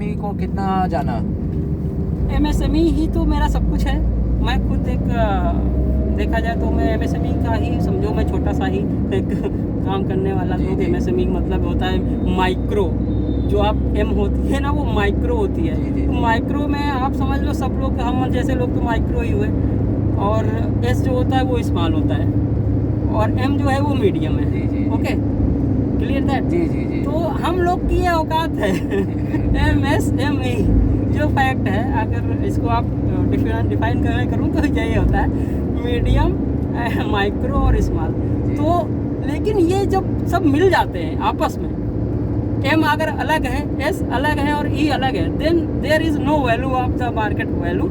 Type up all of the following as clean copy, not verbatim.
MSME को कितना जाना? एमएसएमई ही तो मेरा सब कुछ है। मैं खुद एक देखा जाए तो मैं एमएसएमई का ही समझो, मैं छोटा सा ही एक काम करने वाला लोग। एमएसएमई मतलब होता है माइक्रो, जो आप एम होती है ना वो माइक्रो होती है। तो माइक्रो में आप समझ लो सब लोग, हम जैसे लोग तो माइक्रो ही हुए, और एस जो होता है वो स्मॉल होता है, और एम जो है वो मीडियम है। Okay, clear that? जी। तो हम लोग की ये औकात है एमएसएमई जो फैक्ट है, अगर इसको आप डिफाइन करूँ तो यही होता है, मीडियम, माइक्रो और स्मॉल। तो लेकिन ये जब सब मिल जाते हैं आपस में, एम अगर अलग है, एस अलग है और ई अलग है, then there is no value of the market value.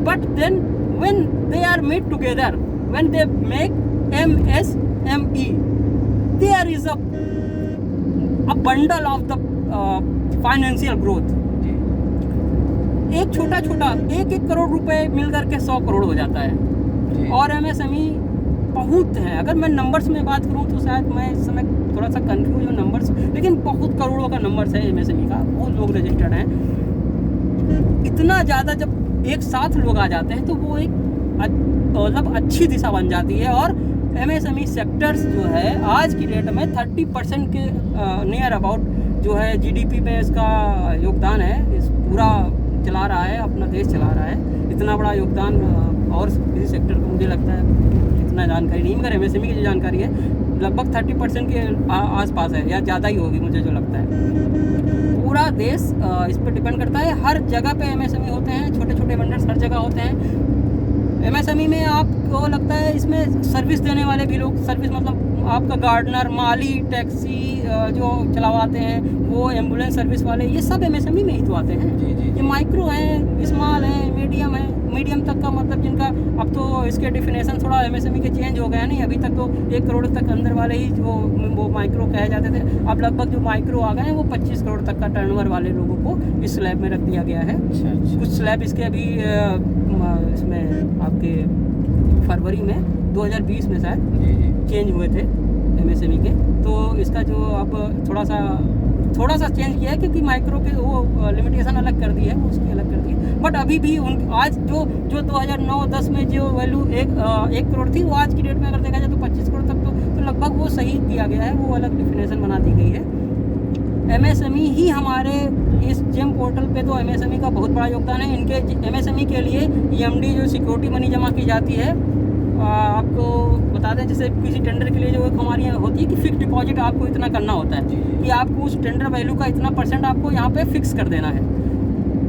But then when they are made together, when they make MSME, there is a bundle of the financial growth. एक छोटा 1 करोड़ रुपए मिल करके 100 करोड़ हो जाता है। और एमएसएमई बहुत है, अगर मैं नंबर्स में बात करूं तो शायद मैं इस समय थोड़ा सा कंफ्यूज हूँ नंबर्स, लेकिन बहुत करोड़ों का नंबर्स है एमएसएमई का, बहुत लोग रजिस्टर्ड हैं। इतना ज़्यादा जब एक साथ लोग आ जाते हैं तो वो एक मतलब अच्छी दिशा बन जाती है। और एमएसएमई सेक्टर्स जो है आज की डेट में 30% के नियर अबाउट जो है जीडीपी में इसका योगदान है, इस पूरा चला रहा है, अपना देश चला रहा है। इतना बड़ा योगदान और किसी सेक्टर को मुझे लगता है इतना जानकारी नहीं, मगर एमएसएमई की जो जानकारी है लगभग 30% के आसपास है, या ज़्यादा ही होगी मुझे जो लगता है। पूरा देश इस पर डिपेंड करता है। हर जगह पे एमएसएमई होते हैं, छोटे छोटे वेंडर्स हर जगह होते हैं। एमएसएमई में आपको लगता है इसमें सर्विस देने वाले भी लोग, सर्विस मतलब आपका गार्डनर, माली, टैक्सी जो चलावाते हैं, वो एम्बुलेंस सर्विस वाले, ये सब एमएसएमई में ही तो आते हैं। ये माइक्रो हैं, स्मॉल हैं, मीडियम है। मीडियम तक का मतलब जिनका, अब तो इसके डिफिनेशन थोड़ा एमएसएमई के चेंज हो गया नहीं, अभी तक तो 1 करोड़ तक अंदर वाले ही वो माइक्रो कहे जाते थे। अब लगभग जो माइक्रो आ गए हैं वो 25 करोड़ तक का टर्नओवर वाले लोगों को इस स्लैब में रख दिया गया है। कुछ स्लैब इसके अभी इसमें आपके फरवरी में 2020 में शायद चेंज हुए थे एमएसएमई के, तो इसका जो अब थोड़ा सा चेंज किया है, क्योंकि माइक्रो के वो लिमिटेशन अलग कर दी है, वो उसकी अलग कर दी है। बट अभी भी आज जो 2009-10 में जो वैल्यू 1 करोड़ थी, वो आज की डेट में अगर देखा जाए तो 25 करोड़ तक तो लगभग वो सही किया गया है, वो अलग डिफिनेशन बना दी गई है। एमएसएमई ही हमारे इस जेम पोर्टल पे तो एमएसएमई का बहुत बड़ा योगदान है। इनके एमएसएमई के लिए ईएमडी जो सिक्योरिटी मनी जमा की जाती है, आपको बता दें जैसे किसी टेंडर के लिए जो एक हमारी होती है कि फिक्स डिपॉजिट आपको इतना करना होता है कि आपको उस टेंडर वैल्यू का इतना % आपको यहाँ पे फिक्स कर देना है।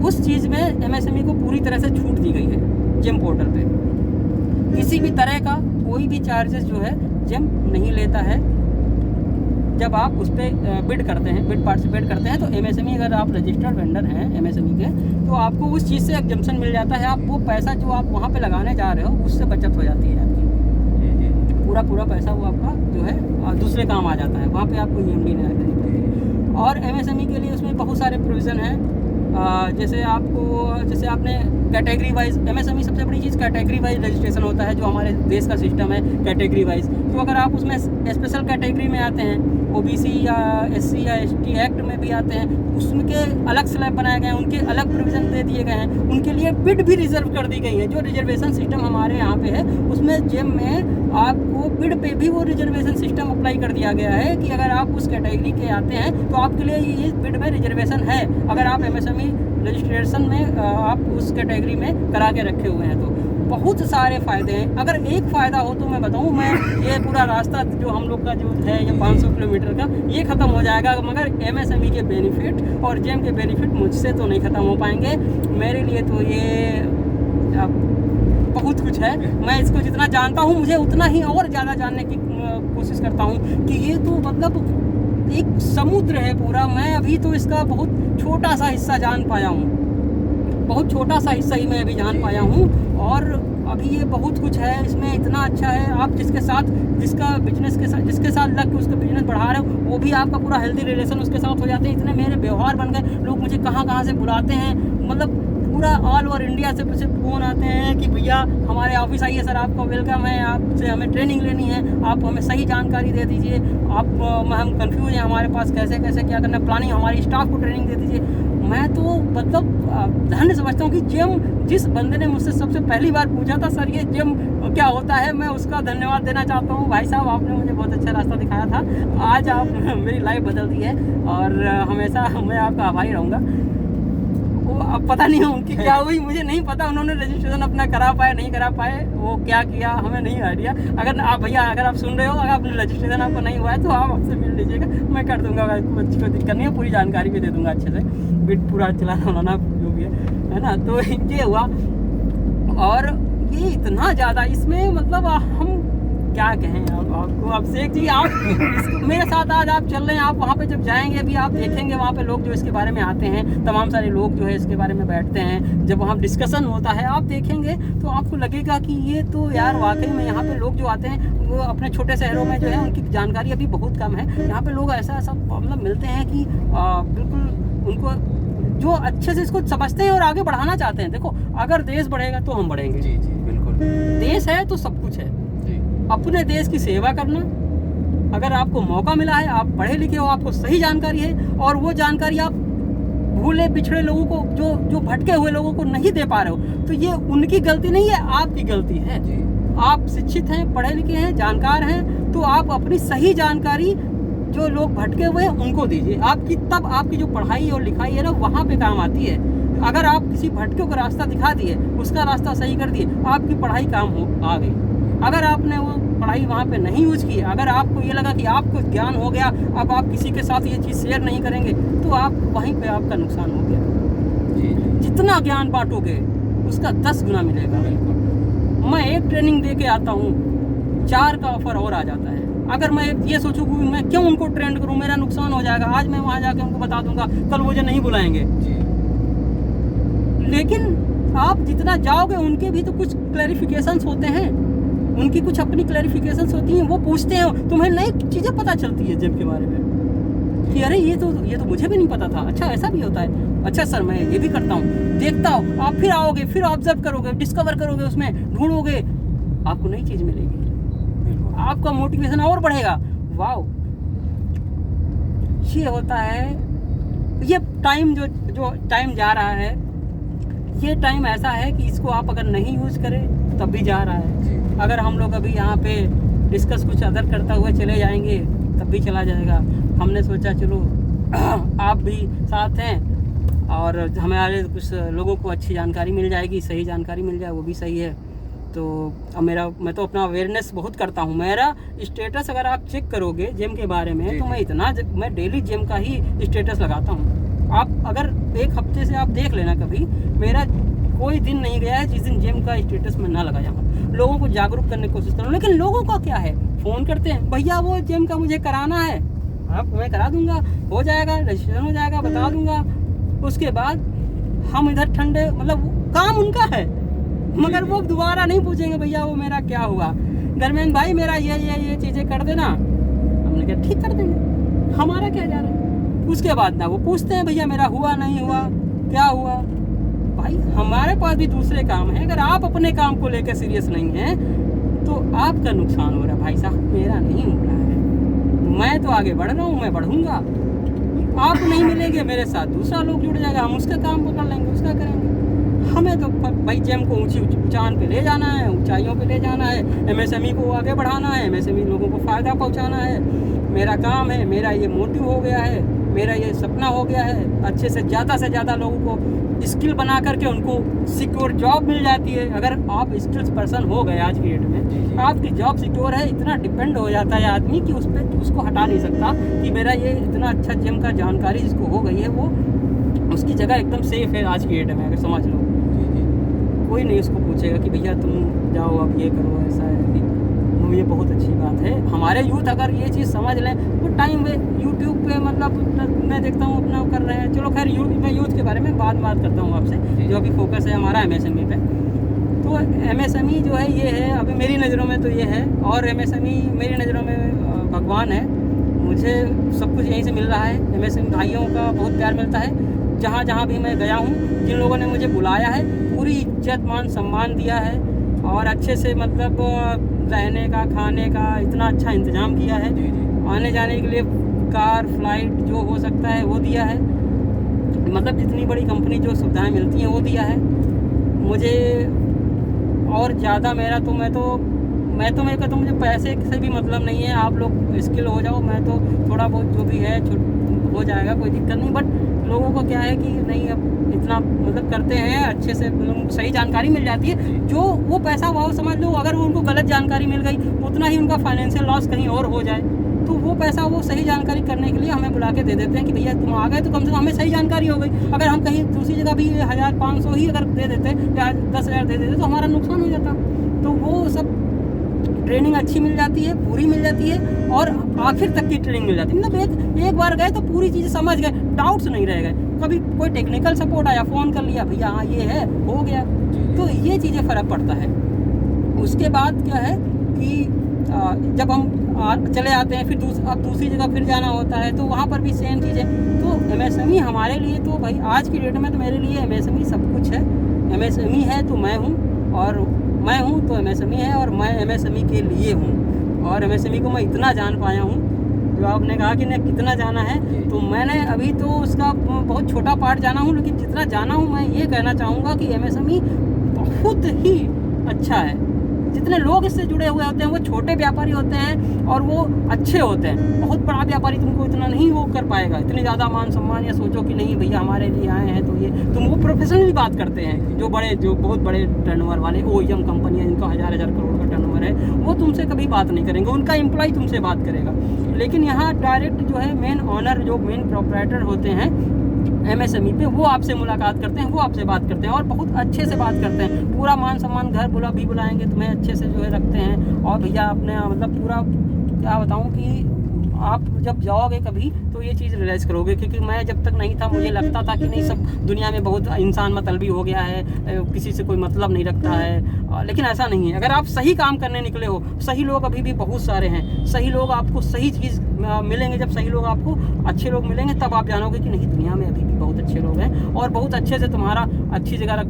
उस चीज़ में एमएसएमई को पूरी तरह से छूट दी गई है जेम पोर्टल पे। किसी भी तरह का कोई भी चार्जेस जो है जेम नहीं लेता है। जब आप उस पर बिड करते हैं, बिड पार्टिसिपेट करते हैं, तो एमएसएमई अगर आप रजिस्टर्ड वेंडर हैं एमएसएमई के, तो आपको उस चीज़ से एग्जम्पशन मिल जाता है। आप वो पैसा जो आप वहाँ पे लगाने जा रहे हो उससे बचत हो जाती है आपकी, पूरा पैसा वो आपका जो है दूसरे काम आ जाता है, वहाँ पे आपको ईएमडी नहीं देनी पड़ती है। और एमएसएमई के लिए उसमें बहुत सारे प्रोविज़न हैं। जैसे आपने कैटेगरी वाइज, एमएसएमई सबसे बड़ी चीज़ कैटेगरी वाइज रजिस्ट्रेशन होता है, जो हमारे देश का सिस्टम है कैटेगरी वाइज। तो अगर आप उसमें स्पेशल कैटेगरी में आते हैं, ओबीसी या एससी या एसटी एक्ट में भी आते हैं, उसके अलग स्लैब बनाए गए हैं, उनके अलग प्रोविज़न दे दिए गए हैं, उनके लिए बिड भी रिजर्व कर दी गई है। जो रिजर्वेशन सिस्टम हमारे यहाँ पे है उसमें जेम में आपको बिड पे भी वो रिजर्वेशन सिस्टम अप्लाई कर दिया गया है कि अगर आप उस कैटेगरी के आते हैं तो आपके लिए ये बिड में रिजर्वेशन है, अगर आप एमएसएमई रजिस्ट्रेशन में आप उस कैटेगरी में करा के रखे हुए हैं। तो बहुत सारे फ़ायदे हैं। अगर एक फ़ायदा हो तो मैं बताऊं, मैं ये पूरा रास्ता जो हम लोग का जो है ये 500 किलोमीटर का ये ख़त्म हो जाएगा, मगर एमएसएमई के बेनिफिट और जेम के बेनिफिट मुझसे तो नहीं ख़त्म हो पाएंगे। मेरे लिए तो ये बहुत कुछ है। मैं इसको जितना जानता हूँ मुझे उतना ही और ज़्यादा जानने की कोशिश करता हूँ कि ये तो मतलब एक समुद्र है पूरा। मैं अभी तो इसका बहुत छोटा सा हिस्सा जान पाया हूँ, बहुत छोटा सा हिस्सा ही मैं अभी जान पाया हूँ। और अभी ये बहुत कुछ है इसमें, इतना अच्छा है। आप जिसके साथ जिसके साथ लग के उसका बिजनेस बढ़ा रहे हो, वो भी आपका पूरा हेल्दी रिलेशन उसके साथ हो जाते हैं। इतने मेरे व्यवहार बन गए, लोग मुझे कहाँ से बुलाते हैं, मतलब पूरा ऑल ओवर इंडिया से मुझे फ़ोन आते हैं कि भैया हमारे ऑफिस आइए सर, आपका वेलकम है, आपसे हमें ट्रेनिंग लेनी है, आप हमें सही जानकारी दे दीजिए, हम कंफ्यूज हैं, हमारे पास कैसे क्या करना है, प्लानिंग, हमारी स्टाफ को ट्रेनिंग दे दीजिए। मैं तो मतलब धन्य समझता हूँ कि जिम, जिस बंदे ने मुझसे सबसे पहली बार पूछा था सर ये जिम क्या होता है, मैं उसका धन्यवाद देना चाहता हूँ। भाई साहब आपने मुझे बहुत अच्छा रास्ता दिखाया था, आज आप मेरी लाइफ बदल दी है और हमेशा मैं आपका आभारी रहूँगा। अब पता नहीं उनकी क्या हुई, मुझे नहीं पता, उन्होंने रजिस्ट्रेशन अपना करा पाए नहीं करा पाए, वो क्या किया हमें नहीं आइडिया। अगर आप भैया अगर आप सुन रहे हो, अगर आपने रजिस्ट्रेशन आपको नहीं हुआ है तो आप आपसे मिल लीजिएगा, मैं कर दूंगा, कोई दिक्कत नहीं है, पूरी जानकारी भी दे दूंगा अच्छे से, बिट पूरा चलाना वाना जो भी है ना। तो ये हुआ और ये इतना ज़्यादा इसमें मतलब हम क्या कहें आपको। अब शेख जी आप मेरे साथ आज आप चल रहे हैं, आप वहाँ पे जब जाएंगे अभी आप देखेंगे वहाँ पे लोग जो इसके बारे में आते हैं, तमाम सारे लोग जो है इसके बारे में बैठते हैं, जब वहाँ डिस्कशन होता है आप देखेंगे तो आपको लगेगा कि ये तो यार वाकई में यहाँ पे लोग जो आते हैं वो अपने छोटे शहरों में जो है उनकी जानकारी अभी बहुत कम है। यहाँ पे लोग ऐसा मतलब मिलते हैं कि बिल्कुल उनको जो अच्छे से इसको समझते हैं और आगे बढ़ाना चाहते हैं। देखो अगर देश बढ़ेगा तो हम बढ़ेंगे। जी जी बिल्कुल, देश है तो सब कुछ है। अपने देश की सेवा करना, अगर आपको मौका मिला है, आप पढ़े लिखे हो, आपको सही जानकारी है और वो जानकारी आप भूले पिछड़े लोगों को जो भटके हुए लोगों को नहीं दे पा रहे हो, तो ये उनकी गलती नहीं है, आपकी गलती है। आप शिक्षित हैं, पढ़े लिखे हैं, जानकार हैं, तो आप अपनी सही जानकारी जो लोग भटके हुए हैं उनको दीजिए। तब आपकी जो पढ़ाई और लिखाई है ना वहाँ पे काम आती है। अगर आप किसी भटके को रास्ता दिखा दिए, उसका रास्ता सही कर दिए, आपकी पढ़ाई काम आ गई। अगर आपने वो पढ़ाई वहाँ पे नहीं यूज की, अगर आपको ये लगा कि आपको ज्ञान हो गया, अब आप किसी के साथ ये चीज़ शेयर नहीं करेंगे, तो आप वहीं पे आपका नुकसान हो गया। जितना ज्ञान बांटोगे उसका 10 गुना मिलेगा। मैं एक ट्रेनिंग दे के आता हूँ, 4 का ऑफर और आ जाता है। अगर मैं ये सोचूँ कि मैं क्यों उनको ट्रेंड करूँ, मेरा नुकसान हो जाएगा, आज मैं वहाँ जाके उनको बता दूंगा, कल मुझे नहीं बुलाएंगे। लेकिन आप जितना जाओगे उनके भी तो कुछ क्लैरिफिकेशंस होते हैं, उनकी कुछ अपनी क्लैरिफिकेशंस होती हैं, वो पूछते हैं, तुम्हें नई चीज़ें पता चलती है जिम के बारे में कि अरे ये तो मुझे भी नहीं पता था, अच्छा ऐसा भी होता है, अच्छा सर मैं ये भी करता हूँ, देखता हूँ। आप फिर आओगे, फिर ऑब्जर्व करोगे, डिस्कवर करोगे, उसमें ढूंढोगे, आपको नई चीज़ मिलेगी, आपका मोटिवेशन और बढ़ेगा। वाओ, ये होता है। ये टाइम जो टाइम जा रहा है, ये टाइम ऐसा है कि इसको आप अगर नहीं यूज़ करें तब भी जा रहा है। अगर हम लोग अभी यहाँ पे डिस्कस कुछ अदर करता हुए चले जाएंगे तब भी चला जाएगा। हमने सोचा चलो आप भी साथ हैं और हमारे कुछ लोगों को अच्छी जानकारी मिल जाएगी, सही जानकारी मिल जाए, वो भी सही है। तो अब मैं तो अपना अवेयरनेस बहुत करता हूँ। मेरा स्टेटस अगर आप चेक करोगे जिम के बारे में, तो मैं डेली जिम का ही स्टेटस लगाता हूँ। आप अगर एक हफ्ते से आप देख लेना, कभी मेरा कोई दिन नहीं गया है जिस दिन जिम का स्टेटस में ना लगाया हूँ। लोगों को जागरूक करने की कोशिश कर रहा हूँ, लेकिन लोगों का क्या है, फ़ोन करते हैं, भैया वो जिम का मुझे कराना है, आप मैं करा दूंगा, हो जाएगा, रजिस्ट्रेशन हो जाएगा, बता दूंगा। उसके बाद हम इधर ठंडे, मतलब काम उनका है, मगर वो दोबारा नहीं पूछेंगे भैया वो मेरा क्या हुआ, धर्मेंद्र भाई मेरा ये चीज़ें कर देना। हमने कहा ठीक कर देंगे, हमारा क्या जा रहा है। उसके बाद ना वो पूछते हैं भैया मेरा हुआ नहीं हुआ, क्या हुआ। भाई हमारे पास भी दूसरे काम है, अगर आप अपने काम को लेकर सीरियस नहीं हैं तो आपका नुकसान हो रहा है। भाई साहब मेरा नहीं हो रहा है, मैं तो आगे बढ़ रहा हूँ, मैं बढ़ूंगा, आप नहीं मिलेंगे, मेरे साथ दूसरा लोग जुड़ जाएगा, हम उसका काम पकड़ लेंगे, उसका करेंगे। हमें तो भाई जिम को ऊंची ऊंचान पे ले जाना है, ऊंचाइयों पे ले जाना है, एमएसएमई को आगे बढ़ाना है, एमएसएमई लोगों को फ़ायदा पहुंचाना है। मेरा काम है, मेरा ये मोटिव हो गया है, मेरा ये सपना हो गया है, अच्छे से ज़्यादा लोगों को स्किल बना करके उनको सिक्योर जॉब मिल जाती है। अगर आप स्किल्स पर्सन हो गए आज की डेट में, आपकी जॉब सिक्योर है, इतना डिपेंड हो जाता है आदमी कि उसको हटा नहीं सकता कि मेरा ये इतना अच्छा जिम का जानकारी जिसको हो गई है, वो उसकी जगह एकदम सेफ है आज की डेट में। अगर समझ लो, कोई नहीं उसको पूछेगा कि भैया तुम जाओ अब ये करो, ऐसा है। ये बहुत अच्छी बात है। हमारे यूथ अगर ये चीज़ समझ लें तो टाइम वे यूट्यूब पे, मतलब मैं देखता हूँ अपना कर रहे हैं। चलो खैर मैं यूथ के बारे में बात करता हूँ आपसे, जो अभी फोकस है हमारा एमएसएमई पे। तो एमएसएमई जो है ये है अभी मेरी नज़रों में तो ये है, और एमएसएमई मेरी नज़रों में भगवान है। मुझे सब कुछ यहीं से मिल रहा है, एमएसएमई भाइयों का बहुत प्यार मिलता है। जहाँ भी मैं गया हूँ, जिन लोगों ने मुझे बुलाया है, पूरी इज्जत मान सम्मान दिया है और अच्छे से मतलब रहने का, खाने का इतना अच्छा इंतज़ाम किया है। आने जाने के लिए कार फ्लाइट जो हो सकता है वो दिया है। मतलब जितनी बड़ी कंपनी जो सुविधाएं मिलती हैं वो दिया है मुझे। और ज़्यादा मेरे कहता हूँ मुझे पैसे से भी मतलब नहीं है, आप लोग स्किल हो जाओ, मैं तो थोड़ा बहुत जो भी है हो जाएगा, कोई दिक्कत नहीं। बट लोगों को क्या है कि नहीं, अब इतना मतलब करते हैं अच्छे से, मतलब सही जानकारी मिल जाती है, जो वो पैसा वो समझ लो, अगर वो उनको गलत जानकारी मिल गई उतना ही उनका फाइनेंशियल लॉस कहीं और हो जाए, तो वो पैसा वो सही जानकारी करने के लिए हमें बुला के दे देते हैं कि भैया तुम आ गए तो कम से कम हमें सही जानकारी हो गई। अगर हम कहीं दूसरी जगह भी 1500 ही अगर दे देते या 10,000 दे देते तो हमारा नुकसान हो जाता। तो वो सब ट्रेनिंग अच्छी मिल जाती है, पूरी मिल जाती है, और आखिर तक की ट्रेनिंग मिल जाती है। मतलब एक बार गए तो पूरी चीज़ें समझ गए, डाउट्स नहीं रह गए। कभी कोई टेक्निकल सपोर्ट आया, फ़ोन कर लिया, भैया हाँ ये है, हो गया। तो ये चीज़ें फ़र्क पड़ता है। उसके बाद क्या है कि जब हम चले आते हैं, फिर अब दूसरी जगह फिर जाना होता है, तो वहाँ पर भी सेम चीज़ है। तो MSME हमारे लिए तो भाई आज की डेट में तो मेरे लिए MSME सब कुछ है। MSME है तो मैं हूँ, और मैं हूँ तो MSME है, और मैं MSME के लिए हूँ। और MSME को मैं इतना जान पाया हूँ, जो आपने कहा कि ने कितना जाना है, तो मैंने अभी तो उसका बहुत छोटा पार्ट जाना हूँ, लेकिन जितना जाना हूँ मैं ये कहना चाहूँगा कि MSME बहुत ही अच्छा है। जितने लोग इससे जुड़े हुए होते हैं वो छोटे व्यापारी होते हैं और वो अच्छे होते हैं। बहुत बड़ा व्यापारी तुमको इतना नहीं वो कर पाएगा, इतनी ज़्यादा मान सम्मान, या सोचो कि नहीं भैया हमारे लिए आए हैं तो ये तुम, वो प्रोफेशनली बात करते हैं। जो बहुत बड़े टर्नओवर वाले OEM कंपनियाँ जिनका हज़ार करोड़ का टर्नओवर है, वो तुमसे कभी बात नहीं करेंगे, उनका एम्प्लॉय तुमसे बात करेगा। लेकिन यहाँ डायरेक्ट जो है मेन ऑनर, जो मेन प्रोप्राइटर होते हैं MSME पे, वो आपसे मुलाकात करते हैं, वो आपसे बात करते हैं, और बहुत अच्छे से बात करते हैं। पूरा मान सम्मान, घर भी बुलाएंगे तुम्हें, अच्छे से जो है रखते हैं। और भैया अपने मतलब पूरा क्या बताऊं कि आप जब जाओगे कभी तो ये चीज़ रियलाइज़ करोगे, क्योंकि मैं जब तक नहीं था मुझे लगता था कि नहीं, सब दुनिया में बहुत इंसान मतलबी हो गया है, किसी से कोई मतलब नहीं रखता है। लेकिन ऐसा नहीं है। अगर आप सही काम करने निकले हो, सही लोग अभी भी बहुत सारे हैं, सही लोग आपको सही चीज़ मिलेंगे। जब सही लोग आपको अच्छे लोग मिलेंगे तब आप जानोगे कि नहीं, दुनिया में अभी भी बहुत अच्छे लोग हैं, और बहुत अच्छे से तुम्हारा अच्छी जगह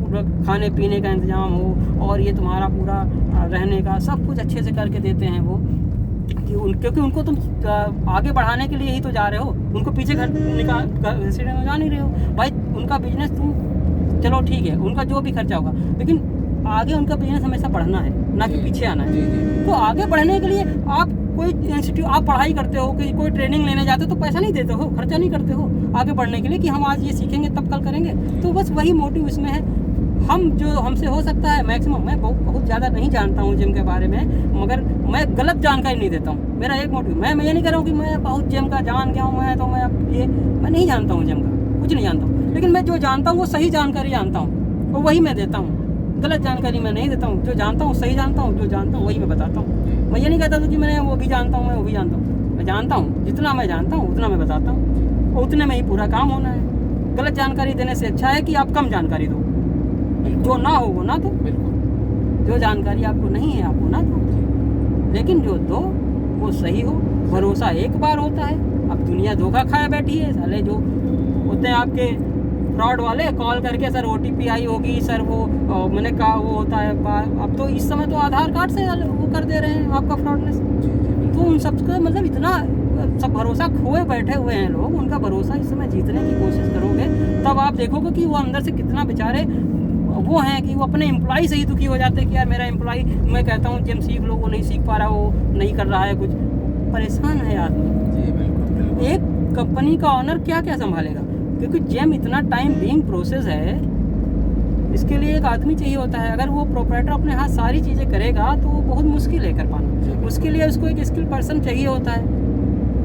खाने पीने का इंतजाम हो, और ये तुम्हारा पूरा रहने का सब कुछ अच्छे से करके देते हैं वो, क्योंकि उनको तुम आगे बढ़ाने के लिए ही तो जा रहे हो, उनको पीछे घर रेसिडेंट में जा नहीं रहे हो भाई। उनका बिजनेस तुम चलो ठीक है, उनका जो भी खर्चा होगा, लेकिन आगे उनका बिजनेस हमेशा बढ़ना है, ना कि पीछे आना है। तो आगे बढ़ने के लिए आप कोई इंस्टीट्यूट, आप पढ़ाई करते हो, कोई ट्रेनिंग लेने जाते हो तो पैसा नहीं देते हो, खर्चा नहीं करते हो आगे बढ़ने के लिए कि हम आज ये सीखेंगे तब कल करेंगे। तो बस वही मोटिव इसमें है। हम जो हमसे हो सकता है मैक्सिमम, मैं बहुत ज़्यादा नहीं जानता हूँ जिम के बारे में, मगर मैं गलत जानकारी नहीं देता हूँ। मेरा एक मोटिव, मैं ये नहीं कर रहा हूँ कि मैं बहुत जिम का जान गया हूँ, मैं नहीं जानता हूँ जिम का, कुछ नहीं जानता हूँ। लेकिन मैं जो जानता हूँ वो सही जानकारी जानता हूँ, वो वही मैं देता हूँ। गलत जानकारी मैं नहीं देता हूँ, जो जानता हूँ सही जानता हूँ, जो जानता हूँ वही मैं बताता हूँ। मैं ये नहीं कहता था कि मैं वो भी जानता हूँ, मैं वो भी जानता हूँ। मैं जानता हूँ, जितना मैं जानता हूँ उतना मैं बताता हूँ, उतने में ही पूरा काम होना है। गलत जानकारी देने से अच्छा है कि आप कम जानकारी दो, जो ना हो वो ना दो, जो जानकारी आपको नहीं है आप वो ना दो, लेकिन जो दो वो सही हो। भरोसा एक बार होता है, अब दुनिया धोखा खाए बैठी है। साले जो होते हैं आपके फ्रॉड वाले, कॉल करके सर OTP आई होगी सर, वो मैंने कहा वो होता है। अब तो इस समय तो आधार कार्ड से वो कर दे रहे हैं आपका फ्रॉडनेस। तो उन सबका मतलब इतना सब भरोसा खोए बैठे हुए हैं लोग, उनका भरोसा इस समय जीतने की कोशिश करोगे तब आप देखोगे कि वो अंदर से कितना बेचारे वो हैं कि वो अपने एम्प्लॉय से ही दुखी हो जाते हैं कि यार मेरा एम्प्लॉय, मैं कहता हूँ जिम सीख लो, वो नहीं सीख पा रहा, वो नहीं कर रहा है कुछ, परेशान है आदमी। एक कंपनी का ऑनर क्या क्या संभालेगा, क्योंकि जिम इतना टाइम बीइंग प्रोसेस है, इसके लिए एक आदमी चाहिए होता है। अगर वो प्रोप्राइटर अपने हाथ सारी चीज़ें करेगा तो वो बहुत मुश्किल है कर पाना, उसके लिए उसको एक स्किल पर्सन चाहिए होता है।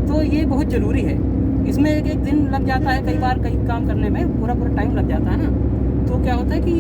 तो ये बहुत ज़रूरी है। इसमें एक दिन लग जाता है, कई बार कई काम करने में पूरा टाइम लग जाता है ना। तो क्या होता है कि